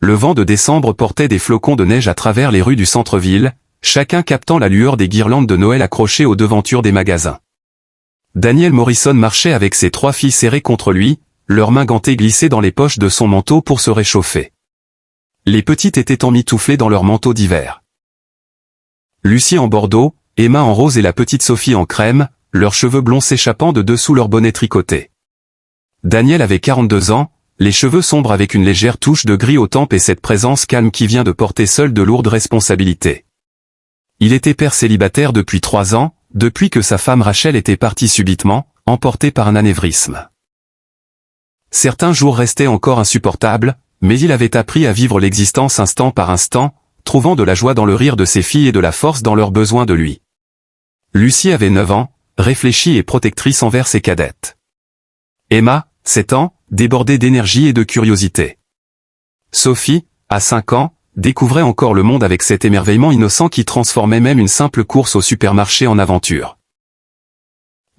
Le vent de décembre portait des flocons de neige à travers les rues du centre-ville, chacun captant la lueur des guirlandes de Noël accrochées aux devantures des magasins. Daniel Morrison marchait avec ses 3 filles serrées contre lui, leurs mains gantées glissées dans les poches de son manteau pour se réchauffer. Les petites étaient emmitouflées dans leurs manteaux d'hiver. Lucie en bordeaux, Emma en rose et la petite Sophie en crème, leurs cheveux blonds s'échappant de dessous leur bonnet tricoté. Daniel avait 42 ans, les cheveux sombres avec une légère touche de gris aux tempes et cette présence calme qui vient de porter seul de lourdes responsabilités. Il était père célibataire depuis 3 ans, depuis que sa femme Rachel était partie subitement, emportée par un anévrisme. Certains jours restaient encore insupportables, mais il avait appris à vivre l'existence instant par instant, trouvant de la joie dans le rire de ses filles et de la force dans leurs besoins de lui. Lucie avait 9 ans, réfléchie et protectrice envers ses cadettes. Emma, 7 ans, débordée d'énergie et de curiosité. Sophie, à 5 ans, découvrait encore le monde avec cet émerveillement innocent qui transformait même une simple course au supermarché en aventure.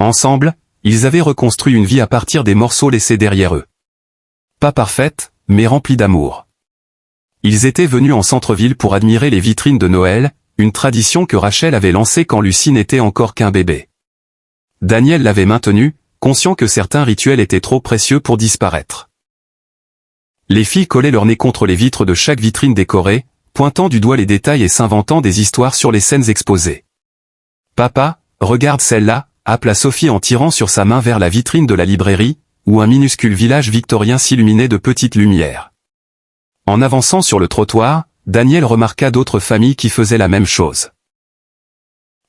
Ensemble, ils avaient reconstruit une vie à partir des morceaux laissés derrière eux. Pas parfaite, mais remplie d'amour. Ils étaient venus en centre-ville pour admirer les vitrines de Noël, une tradition que Rachel avait lancée quand Lucie n'était encore qu'un bébé. Daniel l'avait maintenue, conscient que certains rituels étaient trop précieux pour disparaître. Les filles collaient leur nez contre les vitres de chaque vitrine décorée, pointant du doigt les détails et s'inventant des histoires sur les scènes exposées. « Papa, regarde celle-là » appela Sophie en tirant sur sa main vers la vitrine de la librairie, où un minuscule village victorien s'illuminait de petites lumières. En avançant sur le trottoir, Daniel remarqua d'autres familles qui faisaient la même chose.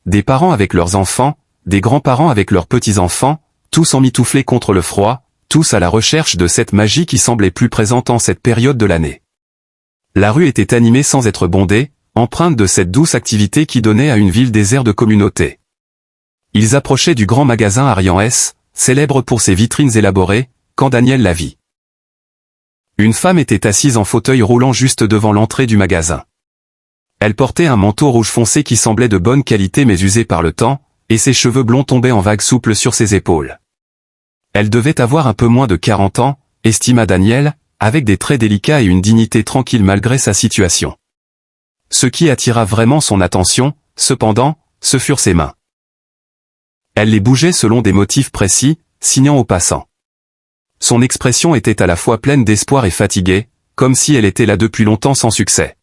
Des parents avec leurs enfants, des grands-parents avec leurs petits-enfants, tous emmitouflés contre le froid, tous à la recherche de cette magie qui semblait plus présente en cette période de l'année. La rue était animée sans être bondée, empreinte de cette douce activité qui donnait à une ville des airs de communauté. Ils approchaient du grand magasin Arian S, célèbre pour ses vitrines élaborées, quand Daniel la vit. Une femme était assise en fauteuil roulant juste devant l'entrée du magasin. Elle portait un manteau rouge foncé qui semblait de bonne qualité mais usé par le temps, et ses cheveux blonds tombaient en vagues souples sur ses épaules. Elle devait avoir un peu moins de 40 ans, estima Daniel, avec des traits délicats et une dignité tranquille malgré sa situation. Ce qui attira vraiment son attention, cependant, ce furent ses mains. Elle les bougeait selon des motifs précis, signant aux passants. Son expression était à la fois pleine d'espoir et fatiguée, comme si elle était là depuis longtemps sans succès.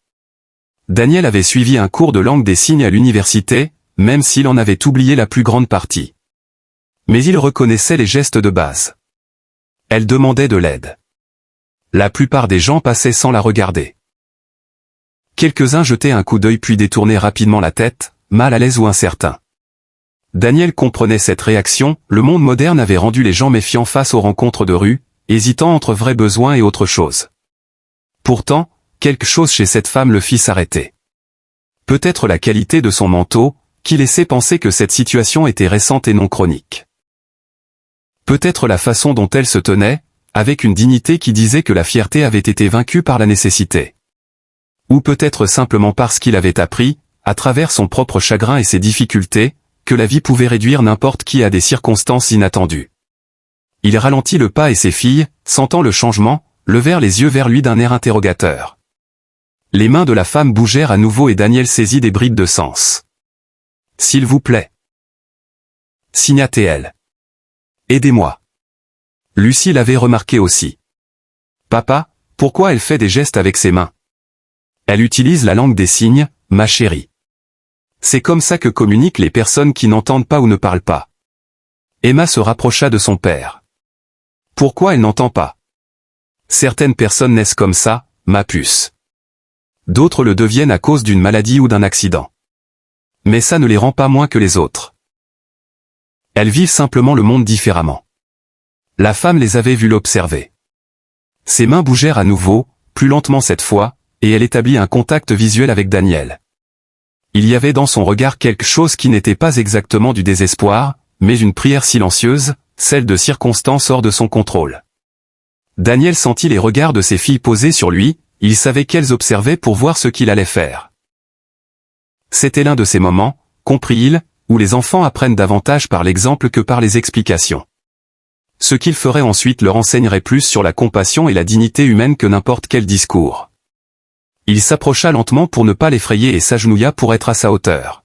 Daniel avait suivi un cours de langue des signes à l'université, même s'il en avait oublié la plus grande partie. Mais il reconnaissait les gestes de base. Elle demandait de l'aide. La plupart des gens passaient sans la regarder. Quelques-uns jetaient un coup d'œil puis détournaient rapidement la tête, mal à l'aise ou incertains. Daniel comprenait cette réaction, le monde moderne avait rendu les gens méfiants face aux rencontres de rue, hésitant entre vrais besoins et autre chose. Pourtant, quelque chose chez cette femme le fit s'arrêter. Peut-être la qualité de son manteau, qui laissait penser que cette situation était récente et non chronique. Peut-être la façon dont elle se tenait, avec une dignité qui disait que la fierté avait été vaincue par la nécessité. Ou peut-être simplement parce qu'il avait appris, à travers son propre chagrin et ses difficultés, que la vie pouvait réduire n'importe qui à des circonstances inattendues. Il ralentit le pas et ses filles, sentant le changement, levèrent les yeux vers lui d'un air interrogateur. Les mains de la femme bougèrent à nouveau et Daniel saisit des bribes de sens. « S'il vous plaît. » Signa-t-elle. « Aidez-moi. » Lucie l'avait remarqué aussi. « Papa, pourquoi elle fait des gestes avec ses mains ? » « Elle utilise la langue des signes, ma chérie. C'est comme ça que communiquent les personnes qui n'entendent pas ou ne parlent pas. » Emma se rapprocha de son père. « Pourquoi elle n'entend pas ? Certaines personnes naissent comme ça, ma puce. D'autres le deviennent à cause d'une maladie ou d'un accident. Mais ça ne les rend pas moins que les autres. Elles vivent simplement le monde différemment. » La femme les avait vus l'observer. Ses mains bougèrent à nouveau, plus lentement cette fois, et elle établit un contact visuel avec Daniel. Il y avait dans son regard quelque chose qui n'était pas exactement du désespoir, mais une prière silencieuse, celle de circonstances hors de son contrôle. Daniel sentit les regards de ses filles posés sur lui, il savait qu'elles observaient pour voir ce qu'il allait faire. C'était l'un de ces moments, comprit-il, où les enfants apprennent davantage par l'exemple que par les explications. Ce qu'il ferait ensuite leur enseignerait plus sur la compassion et la dignité humaine que n'importe quel discours. Il s'approcha lentement pour ne pas l'effrayer et s'agenouilla pour être à sa hauteur.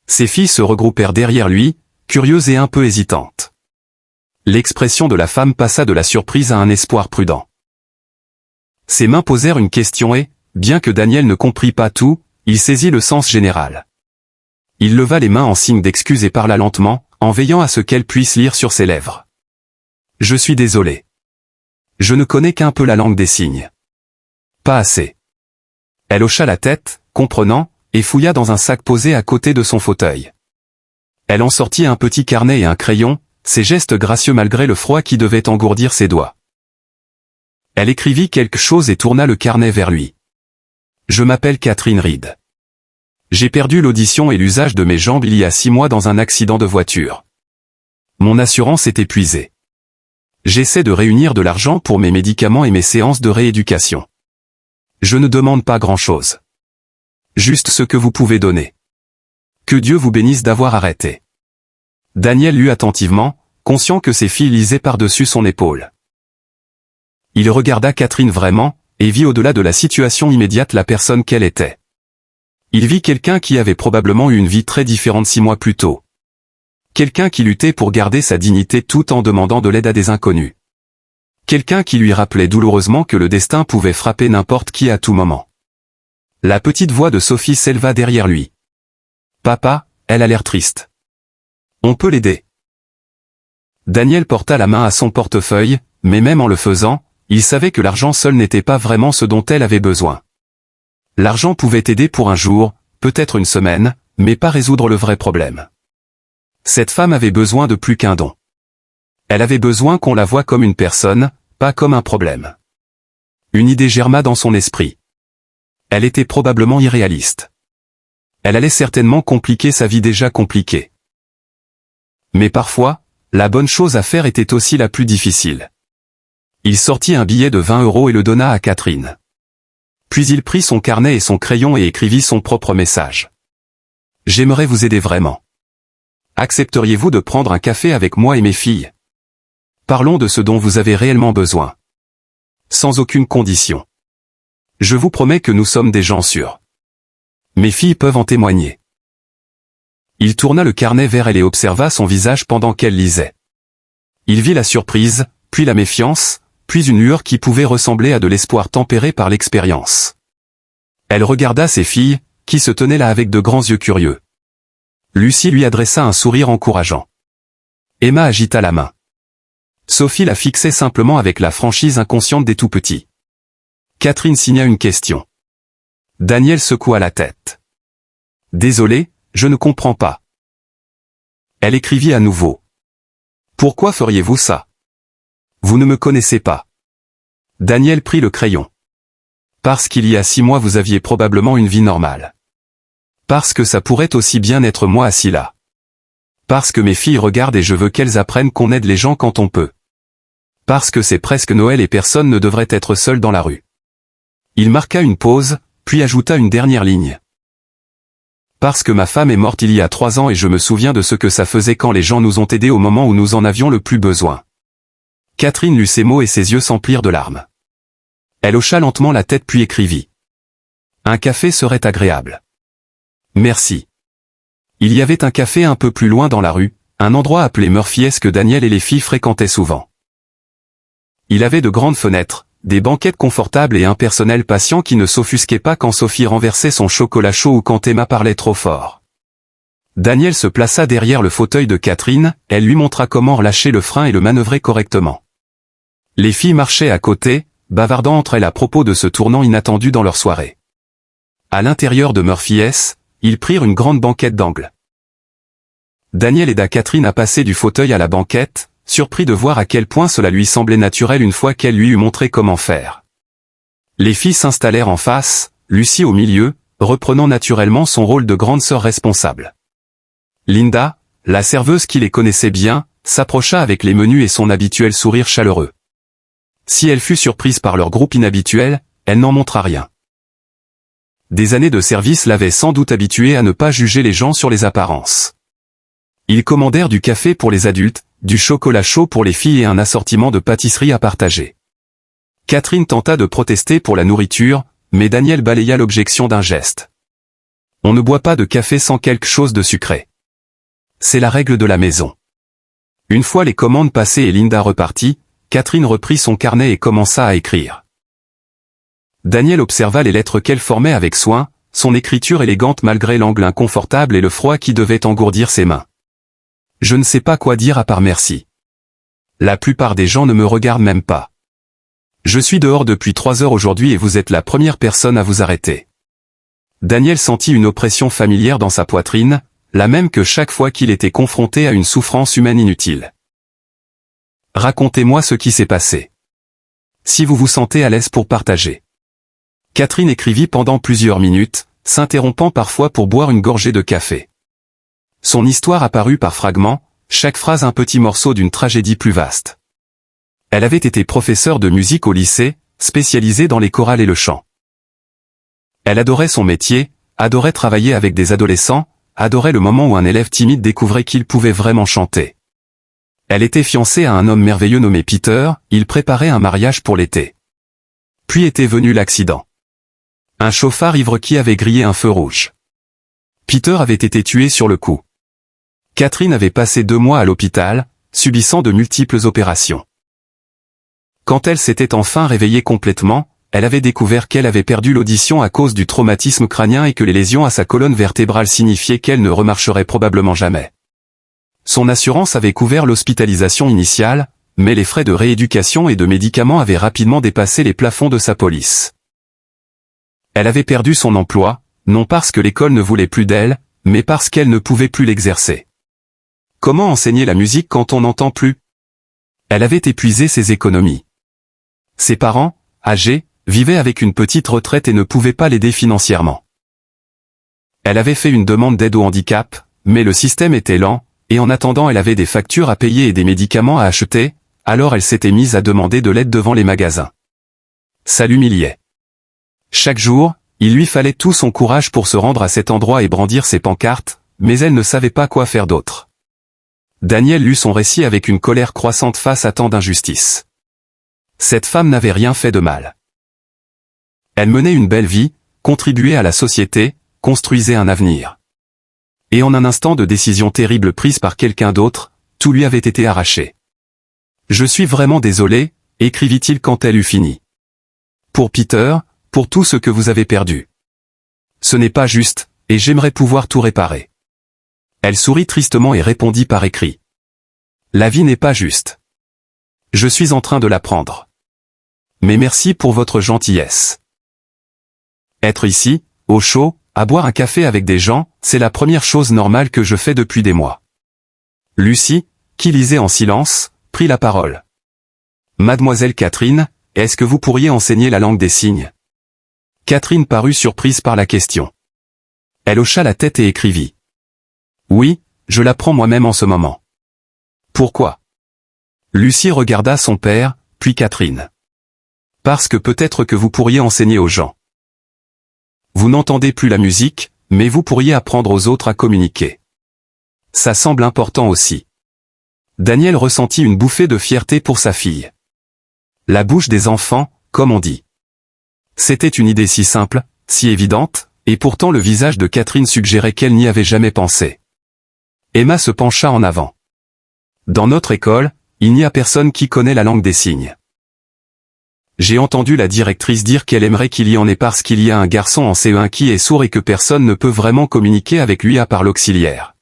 Ses filles se regroupèrent derrière lui, curieuses et un peu hésitantes. L'expression de la femme passa de la surprise à un espoir prudent. Ses mains posèrent une question et, bien que Daniel ne comprit pas tout, il saisit le sens général. Il leva les mains en signe d'excuse et parla lentement, en veillant à ce qu'elle puisse lire sur ses lèvres. « Je suis désolé. Je ne connais qu'un peu la langue des signes. » « Pas assez. » Elle hocha la tête, comprenant, et fouilla dans un sac posé à côté de son fauteuil. Elle en sortit un petit carnet et un crayon, ses gestes gracieux malgré le froid qui devait engourdir ses doigts. Elle écrivit quelque chose et tourna le carnet vers lui. « Je m'appelle Catherine Reed. J'ai perdu l'audition et l'usage de mes jambes il y a 6 mois dans un accident de voiture. Mon assurance est épuisée. J'essaie de réunir de l'argent pour mes médicaments et mes séances de rééducation. Je ne demande pas grand-chose. Juste ce que vous pouvez donner. Que Dieu vous bénisse d'avoir arrêté. » Daniel lut attentivement, conscient que ses filles lisaient par-dessus son épaule. Il regarda Catherine vraiment, et vit au-delà de la situation immédiate la personne qu'elle était. Il vit quelqu'un qui avait probablement eu une vie très différente 6 mois plus tôt. Quelqu'un qui luttait pour garder sa dignité tout en demandant de l'aide à des inconnus. Quelqu'un qui lui rappelait douloureusement que le destin pouvait frapper n'importe qui à tout moment. La petite voix de Sophie s'éleva derrière lui. « Papa, elle a l'air triste. On peut l'aider. » Daniel porta la main à son portefeuille, mais même en le faisant, il savait que l'argent seul n'était pas vraiment ce dont elle avait besoin. L'argent pouvait aider pour un jour, peut-être une semaine, mais pas résoudre le vrai problème. Cette femme avait besoin de plus qu'un don. Elle avait besoin qu'on la voie comme une personne, pas comme un problème. Une idée germa dans son esprit. Elle était probablement irréaliste. Elle allait certainement compliquer sa vie déjà compliquée. Mais parfois, la bonne chose à faire était aussi la plus difficile. Il sortit un billet de 20 € et le donna à Catherine. Puis il prit son carnet et son crayon et écrivit son propre message. « J'aimerais vous aider vraiment. Accepteriez-vous de prendre un café avec moi et mes filles? Parlons de ce dont vous avez réellement besoin. Sans aucune condition. Je vous promets que nous sommes des gens sûrs. Mes filles peuvent en témoigner. » Il tourna le carnet vers elle et observa son visage pendant qu'elle lisait. Il vit la surprise, puis la méfiance, puis une lueur qui pouvait ressembler à de l'espoir tempéré par l'expérience. Elle regarda ses filles, qui se tenaient là avec de grands yeux curieux. Lucie lui adressa un sourire encourageant. Emma agita la main. Sophie la fixait simplement avec la franchise inconsciente des tout-petits. Catherine signa une question. Daniel secoua la tête. « Désolé, je ne comprends pas. » Elle écrivit à nouveau. « Pourquoi feriez-vous ça? Vous ne me connaissez pas. » Daniel prit le crayon. « Parce qu'il y a 6 mois vous aviez probablement une vie normale. Parce que ça pourrait aussi bien être moi assis là. Parce que mes filles regardent et je veux qu'elles apprennent qu'on aide les gens quand on peut. Parce que c'est presque Noël et personne ne devrait être seul dans la rue. » Il marqua une pause, puis ajouta une dernière ligne. « Parce que ma femme est morte il y a 3 ans et je me souviens de ce que ça faisait quand les gens nous ont aidés au moment où nous en avions le plus besoin. » Catherine lut ces mots et ses yeux s'emplirent de larmes. Elle hocha lentement la tête puis écrivit. « Un café serait agréable. Merci. » Il y avait un café un peu plus loin dans la rue, un endroit appelé Murphy's que Daniel et les filles fréquentaient souvent. Il avait de grandes fenêtres, des banquettes confortables et un personnel patient qui ne s'offusquait pas quand Sophie renversait son chocolat chaud ou quand Emma parlait trop fort. Daniel se plaça derrière le fauteuil de Catherine, elle lui montra comment relâcher le frein et le manœuvrer correctement. Les filles marchaient à côté, bavardant entre elles à propos de ce tournant inattendu dans leur soirée. À l'intérieur de Murphy's, ils prirent une grande banquette d'angle. Daniel aida Catherine à passer du fauteuil à la banquette, surpris de voir à quel point cela lui semblait naturel une fois qu'elle lui eut montré comment faire. Les filles s'installèrent en face, Lucie au milieu, reprenant naturellement son rôle de grande sœur responsable. Linda, la serveuse qui les connaissait bien, s'approcha avec les menus et son habituel sourire chaleureux. Si elle fut surprise par leur groupe inhabituel, elle n'en montra rien. Des années de service l'avaient sans doute habituée à ne pas juger les gens sur les apparences. Ils commandèrent du café pour les adultes, du chocolat chaud pour les filles et un assortiment de pâtisseries à partager. Catherine tenta de protester pour la nourriture, mais Daniel balaya l'objection d'un geste. On ne boit pas de café sans quelque chose de sucré. C'est la règle de la maison. Une fois les commandes passées et Linda repartie, Catherine reprit son carnet et commença à écrire. Daniel observa les lettres qu'elle formait avec soin, son écriture élégante malgré l'angle inconfortable et le froid qui devait engourdir ses mains. Je ne sais pas quoi dire à part merci. La plupart des gens ne me regardent même pas. Je suis dehors depuis 3 heures aujourd'hui et vous êtes la première personne à vous arrêter. Daniel sentit une oppression familière dans sa poitrine, la même que chaque fois qu'il était confronté à une souffrance humaine inutile. Racontez-moi ce qui s'est passé. Si vous vous sentez à l'aise pour partager. Catherine écrivit pendant plusieurs minutes, s'interrompant parfois pour boire une gorgée de café. Son histoire apparut par fragments, chaque phrase un petit morceau d'une tragédie plus vaste. Elle avait été professeure de musique au lycée, spécialisée dans les chorales et le chant. Elle adorait son métier, adorait travailler avec des adolescents, adorait le moment où un élève timide découvrait qu'il pouvait vraiment chanter. Elle était fiancée à un homme merveilleux nommé Peter, il préparait un mariage pour l'été. Puis était venu l'accident. Un chauffard ivre qui avait grillé un feu rouge. Peter avait été tué sur le coup. Catherine avait passé 2 mois à l'hôpital, subissant de multiples opérations. Quand elle s'était enfin réveillée complètement, elle avait découvert qu'elle avait perdu l'audition à cause du traumatisme crânien et que les lésions à sa colonne vertébrale signifiaient qu'elle ne remarcherait probablement jamais. Son assurance avait couvert l'hospitalisation initiale, mais les frais de rééducation et de médicaments avaient rapidement dépassé les plafonds de sa police. Elle avait perdu son emploi, non parce que l'école ne voulait plus d'elle, mais parce qu'elle ne pouvait plus l'exercer. Comment enseigner la musique quand on n'entend plus? Elle avait épuisé ses économies. Ses parents, âgés, vivaient avec une petite retraite et ne pouvaient pas l'aider financièrement. Elle avait fait une demande d'aide au handicap, mais le système était lent, et en attendant elle avait des factures à payer et des médicaments à acheter, alors elle s'était mise à demander de l'aide devant les magasins. Ça l'humiliait. Chaque jour, il lui fallait tout son courage pour se rendre à cet endroit et brandir ses pancartes, mais elle ne savait pas quoi faire d'autre. Daniel lut son récit avec une colère croissante face à tant d'injustices. Cette femme n'avait rien fait de mal. Elle menait une belle vie, contribuait à la société, construisait un avenir. Et en un instant de décision terrible prise par quelqu'un d'autre, tout lui avait été arraché. « Je suis vraiment désolé », écrivit-il quand elle eut fini. « Pour Peter, pour tout ce que vous avez perdu. Ce n'est pas juste, et j'aimerais pouvoir tout réparer. » Elle sourit tristement et répondit par écrit. « La vie n'est pas juste. Je suis en train de l'apprendre. Mais merci pour votre gentillesse. Être ici, au chaud, à boire un café avec des gens, c'est la première chose normale que je fais depuis des mois. » Lucie, qui lisait en silence, prit la parole. « Mademoiselle Catherine, est-ce que vous pourriez enseigner la langue des signes ?» Catherine parut surprise par la question. Elle hocha la tête et écrivit. « Oui, je l'apprends moi-même en ce moment. » « Pourquoi ?» Lucie regarda son père, puis Catherine. « Parce que peut-être que vous pourriez enseigner aux gens. Vous n'entendez plus la musique, mais vous pourriez apprendre aux autres à communiquer. Ça semble important aussi. » Daniel ressentit une bouffée de fierté pour sa fille. La bouche des enfants, comme on dit. C'était une idée si simple, si évidente, et pourtant le visage de Catherine suggérait qu'elle n'y avait jamais pensé. Emma se pencha en avant. « Dans notre école, il n'y a personne qui connaît la langue des signes. J'ai entendu la directrice dire qu'elle aimerait qu'il y en ait parce qu'il y a un garçon en CE1 qui est sourd et que personne ne peut vraiment communiquer avec lui à part l'auxiliaire. »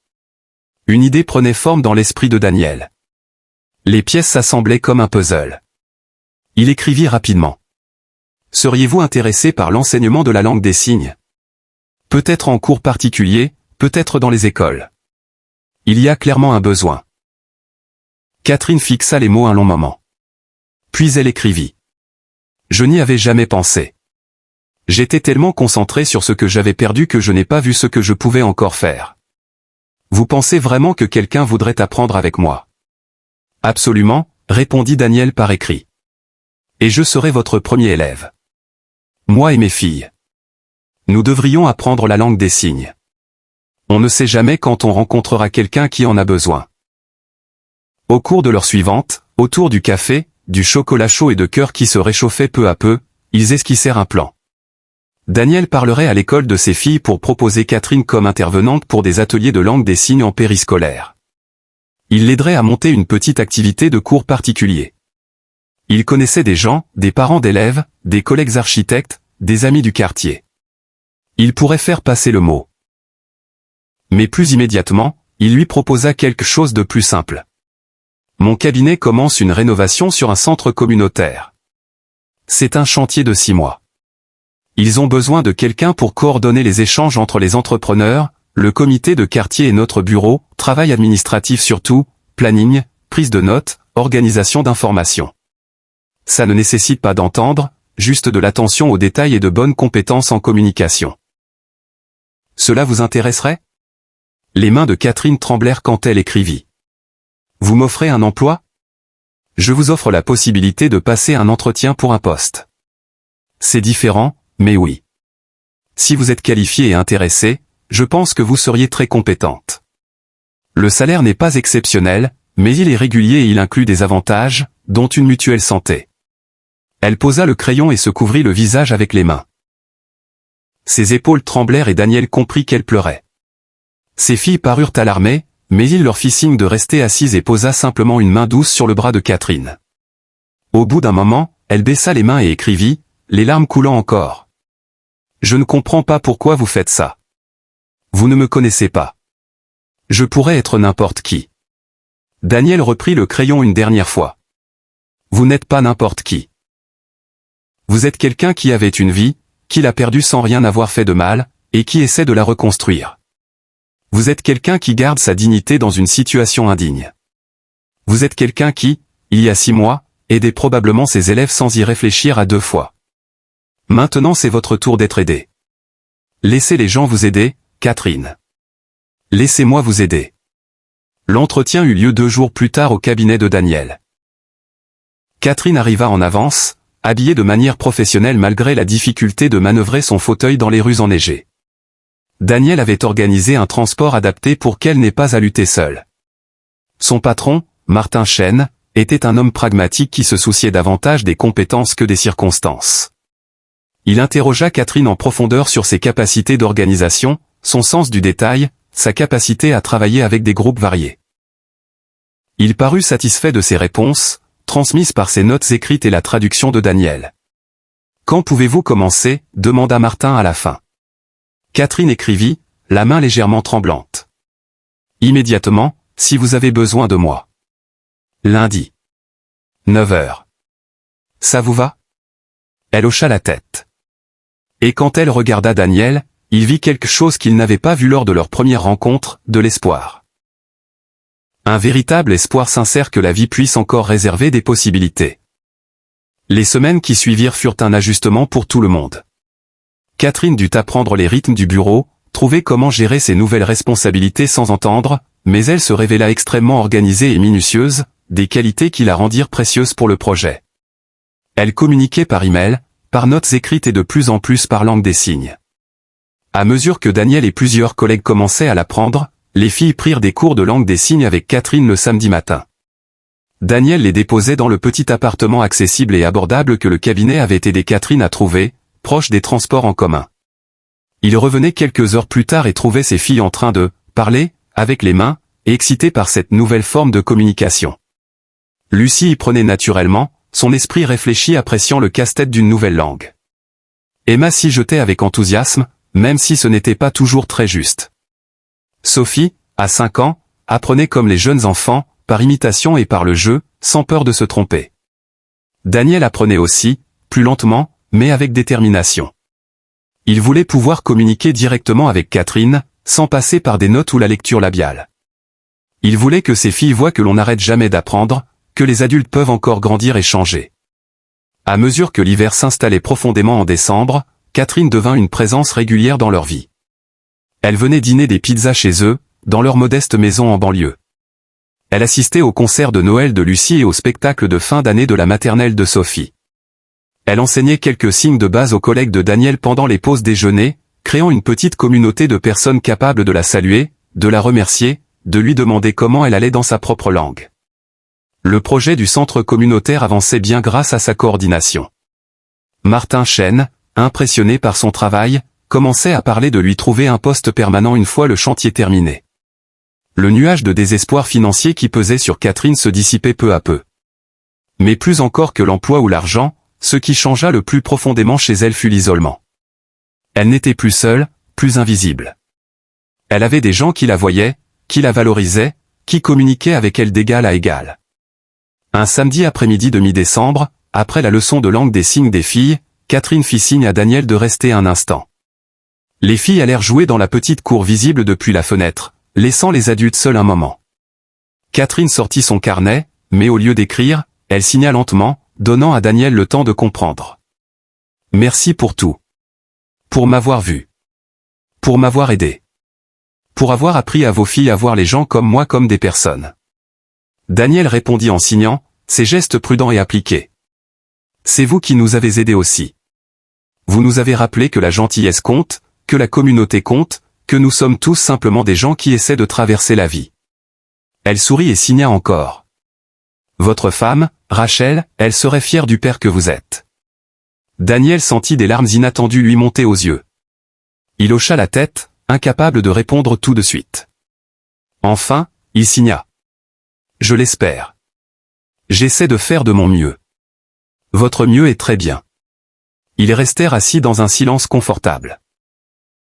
Une idée prenait forme dans l'esprit de Daniel. Les pièces s'assemblaient comme un puzzle. Il écrivit rapidement. « Seriez-vous intéressé par l'enseignement de la langue des signes? Peut-être en cours particulier, peut-être dans les écoles. Il y a clairement un besoin. » Catherine fixa les mots un long moment. Puis elle écrivit. « Je n'y avais jamais pensé. J'étais tellement concentré sur ce que j'avais perdu que je n'ai pas vu ce que je pouvais encore faire. Vous pensez vraiment que quelqu'un voudrait apprendre avec moi? » Absolument, répondit Daniel par écrit. Et je serai votre premier élève. Moi et mes filles. Nous devrions apprendre la langue des signes. On ne sait jamais quand on rencontrera quelqu'un qui en a besoin. Au cours de l'heure suivante, autour du café, du chocolat chaud et de cœur qui se réchauffaient peu à peu, ils esquissèrent un plan. Daniel parlerait à l'école de ses filles pour proposer Catherine comme intervenante pour des ateliers de langue des signes en périscolaire. Il l'aiderait à monter une petite activité de cours particulier. Il connaissait des gens, des parents d'élèves, des collègues architectes, des amis du quartier. Il pourrait faire passer le mot. Mais plus immédiatement, il lui proposa quelque chose de plus simple. Mon cabinet commence une rénovation sur un centre communautaire. C'est un chantier de 6 mois. Ils ont besoin de quelqu'un pour coordonner les échanges entre les entrepreneurs, le comité de quartier et notre bureau, travail administratif surtout, planning, prise de notes, organisation d'informations. Ça ne nécessite pas d'entendre, juste de l'attention aux détails et de bonnes compétences en communication. Cela vous intéresserait ? Les mains de Catherine tremblèrent quand elle écrivit. Vous m'offrez un emploi ? Je vous offre la possibilité de passer un entretien pour un poste. C'est différent, mais oui. Si vous êtes qualifié et intéressé, je pense que vous seriez très compétente. Le salaire n'est pas exceptionnel, mais il est régulier et il inclut des avantages, dont une mutuelle santé. Elle posa le crayon et se couvrit le visage avec les mains. Ses épaules tremblèrent et Daniel comprit qu'elle pleurait. Ses filles parurent alarmées, mais il leur fit signe de rester assises et posa simplement une main douce sur le bras de Catherine. Au bout d'un moment, elle baissa les mains et écrivit, les larmes coulant encore. Je ne comprends pas pourquoi vous faites ça. Vous ne me connaissez pas. Je pourrais être n'importe qui. Daniel reprit le crayon une dernière fois. Vous n'êtes pas n'importe qui. Vous êtes quelqu'un qui avait une vie, qui l'a perdue sans rien avoir fait de mal, et qui essaie de la reconstruire. Vous êtes quelqu'un qui garde sa dignité dans une situation indigne. Vous êtes quelqu'un qui, il y a 6 mois, aidait probablement ses élèves sans y réfléchir à 2 fois. Maintenant c'est votre tour d'être aidé. Laissez les gens vous aider, Catherine. Laissez-moi vous aider. L'entretien eut lieu 2 jours plus tard au cabinet de Daniel. Catherine arriva en avance, habillée de manière professionnelle malgré la difficulté de manœuvrer son fauteuil dans les rues enneigées. Daniel avait organisé un transport adapté pour qu'elle n'ait pas à lutter seule. Son patron, Martin Chêne, était un homme pragmatique qui se souciait davantage des compétences que des circonstances. Il interrogea Catherine en profondeur sur ses capacités d'organisation, son sens du détail, sa capacité à travailler avec des groupes variés. Il parut satisfait de ses réponses, transmises par ses notes écrites et la traduction de Daniel. « Quand pouvez-vous commencer » demanda Martin à la fin. Catherine écrivit, la main légèrement tremblante. « Immédiatement, si vous avez besoin de moi. Lundi. 9 heures. Ça vous va ?» Elle hocha la tête. Et quand elle regarda Daniel, il vit quelque chose qu'il n'avait pas vu lors de leur première rencontre, de l'espoir. Un véritable espoir sincère que la vie puisse encore réserver des possibilités. Les semaines qui suivirent furent un ajustement pour tout le monde. Catherine dut apprendre les rythmes du bureau, trouver comment gérer ses nouvelles responsabilités sans entendre, mais elle se révéla extrêmement organisée et minutieuse, des qualités qui la rendirent précieuse pour le projet. Elle communiquait par email, par notes écrites et de plus en plus par langue des signes. À mesure que Daniel et plusieurs collègues commençaient à l'apprendre, les filles prirent des cours de langue des signes avec Catherine le samedi matin. Daniel les déposait dans le petit appartement accessible et abordable que le cabinet avait aidé Catherine à trouver, proche des transports en commun. Il revenait quelques heures plus tard et trouvait ses filles en train de parler, avec les mains, et excitées par cette nouvelle forme de communication. Lucie y prenait naturellement, son esprit réfléchi appréciant le casse-tête d'une nouvelle langue. Emma s'y jetait avec enthousiasme, même si ce n'était pas toujours très juste. Sophie, à 5 ans, apprenait comme les jeunes enfants, par imitation et par le jeu, sans peur de se tromper. Daniel apprenait aussi, plus lentement, mais avec détermination. Il voulait pouvoir communiquer directement avec Catherine, sans passer par des notes ou la lecture labiale. Il voulait que ses filles voient que l'on n'arrête jamais d'apprendre, que les adultes peuvent encore grandir et changer. À mesure que l'hiver s'installait profondément en décembre, Catherine devint une présence régulière dans leur vie. Elle venait dîner des pizzas chez eux, dans leur modeste maison en banlieue. Elle assistait au concert de Noël de Lucie et au spectacle de fin d'année de la maternelle de Sophie. Elle enseignait quelques signes de base aux collègues de Daniel pendant les pauses déjeuner, créant une petite communauté de personnes capables de la saluer, de la remercier, de lui demander comment elle allait dans sa propre langue. Le projet du centre communautaire avançait bien grâce à sa coordination. Martin Chêne, impressionné par son travail, commençait à parler de lui trouver un poste permanent une fois le chantier terminé. Le nuage de désespoir financier qui pesait sur Catherine se dissipait peu à peu. Mais plus encore que l'emploi ou l'argent, ce qui changea le plus profondément chez elle fut l'isolement. Elle n'était plus seule, plus invisible. Elle avait des gens qui la voyaient, qui la valorisaient, qui communiquaient avec elle d'égal à égal. Un samedi après-midi de mi-décembre, après la leçon de langue des signes des filles, Catherine fit signe à Daniel de rester un instant. Les filles allèrent jouer dans la petite cour visible depuis la fenêtre, laissant les adultes seuls un moment. Catherine sortit son carnet, mais au lieu d'écrire, elle signa lentement, donnant à Daniel le temps de comprendre. « Merci pour tout. Pour m'avoir vu. Pour m'avoir aidé. Pour avoir appris à vos filles à voir les gens comme moi comme des personnes. » Daniel répondit en signant, ses gestes prudents et appliqués. « C'est vous qui nous avez aidés aussi. Vous nous avez rappelé que la gentillesse compte, que la communauté compte, que nous sommes tous simplement des gens qui essaient de traverser la vie. » Elle sourit et signa encore. « Votre femme, Rachel, elle serait fière du père que vous êtes. » Daniel sentit des larmes inattendues lui monter aux yeux. Il hocha la tête, incapable de répondre tout de suite. Enfin, il signa. « Je l'espère. J'essaie de faire de mon mieux. Votre mieux est très bien. » Ils restèrent assis dans un silence confortable.